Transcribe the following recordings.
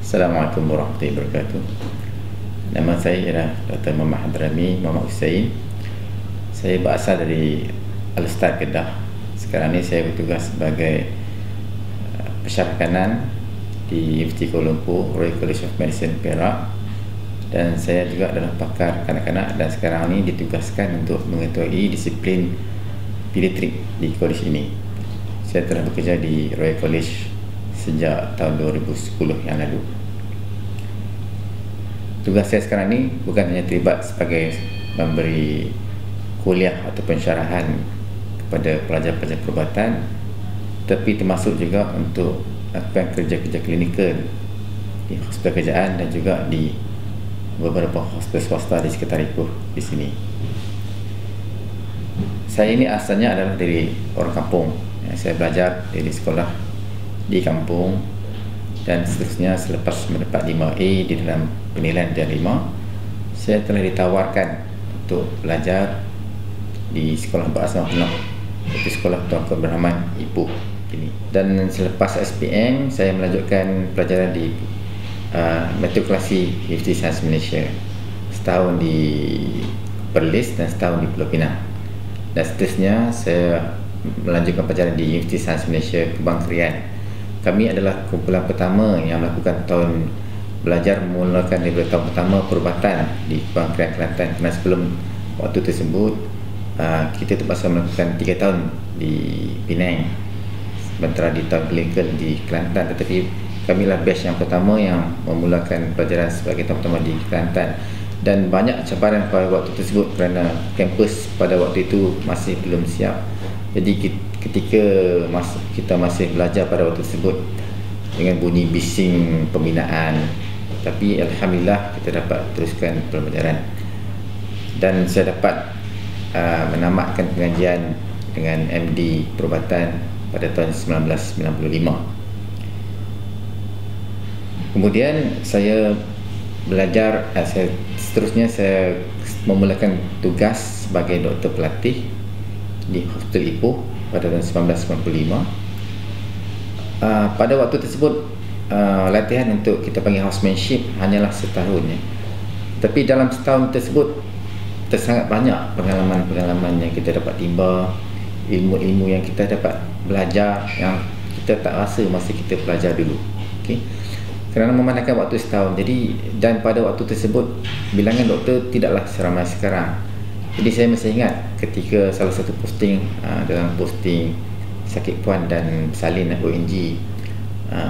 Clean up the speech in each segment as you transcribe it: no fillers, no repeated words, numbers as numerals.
Assalamualaikum warahmatullahi wabarakatuh. Nama saya ialah Dr. Muhammad Hadrami Muhammad Hussein. Saya berasal dari Al-Ustaz Kedah. Sekarang ni saya bertugas sebagai pensyarah kanan di Universiti Kuala Lumpur, Royal College of Medicine, Perak. Dan saya juga adalah pakar kanak-kanak dan sekarang ni ditugaskan untuk mengetuai disiplin pediatrik di college ini. Saya telah bekerja di Royal College sejak tahun 2010 yang lalu. Tugas saya sekarang ni bukan hanya terlibat sebagai memberi kuliah atau pensyarahan kepada pelajar-pelajar perubatan, tetapi termasuk juga untuk melakukan kerja-kerja klinikal di hospital kerajaan dan juga di beberapa hospital swasta di sekitar Ipoh di sini. Saya ini asalnya adalah dari orang kampung. Saya belajar di sekolah di kampung dan seterusnya. Selepas mendapat 5A di dalam penilaian darjah 5, saya telah ditawarkan untuk belajar di sekolah berasal Penang, iaitu Sekolah Tuanku Abdul Rahman Ipoh ini. Dan selepas SPM saya melanjutkan pelajaran di Matrikulasi Universiti Sains Malaysia, setahun di Perlis dan setahun di Pulau Pinang. Dan seterusnya saya melanjutkan pelajaran di Universiti Sains Malaysia Kubang Krian. Kami adalah kumpulan pertama yang melakukan tahun belajar memulakan daripada tahun pertama perubatan di Kubang Krian, Kelantan. Kerana sebelum waktu tersebut kita terpaksa melakukan 3 tahun di Penang, sementara di tahun klinikal di Kelantan. Tetapi kamilah batch yang pertama yang memulakan pelajaran sebagai tahun pertama di Kelantan. Dan banyak cabaran pada waktu tersebut kerana kampus pada waktu itu masih belum siap. Jadi ketika kita masih belajar pada waktu tersebut dengan bunyi bising pembinaan, tapi alhamdulillah kita dapat teruskan pembelajaran. Dan saya dapat menamatkan pengajian dengan MD Perubatan pada tahun 1995. Kemudian saya belajar, seterusnya saya memulakan tugas sebagai doktor pelatih di Hospital Ipoh pada tahun 1995. Pada waktu tersebut latihan untuk kita panggil housemanship hanyalah setahun ya. Tapi dalam setahun tersebut sangat banyak pengalaman-pengalaman yang kita dapat timba, ilmu-ilmu yang kita dapat belajar yang kita tak rasa masa kita belajar dulu. Okey. Kerana memandangkan waktu setahun, jadi dan pada waktu tersebut bilangan doktor tidaklah seramai sekarang. Jadi saya masih ingat ketika salah satu posting dalam posting sakit puan dan salin ONG,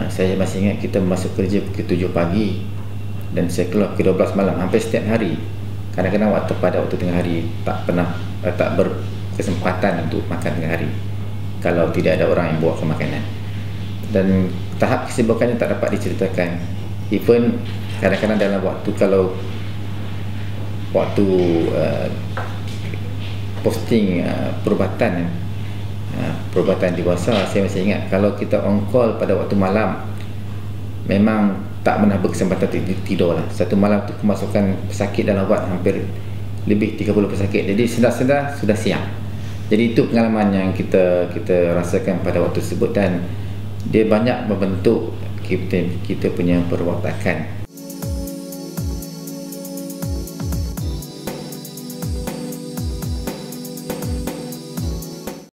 saya masih ingat kita masuk kerja pukul 7 pagi dan saya keluar pukul 12 malam hampir setiap hari. Kadang-kadang pada waktu tengah hari tak berkesempatan untuk makan tengah hari kalau tidak ada orang yang bawakan makanan. Dan tahap kesibukannya tak dapat diceritakan. Even kadang-kadang dalam waktu posting perubatan dewasa, saya masih ingat kalau kita on call pada waktu malam memang tak pernah berkesempatan tidur lah. Satu malam tu kemasukan pesakit dalam wad hampir lebih 30 pesakit. Jadi sedar-sedar sudah siang. Jadi itu pengalaman yang kita rasakan pada waktu tersebut dan dia banyak membentuk kita punya perwatakan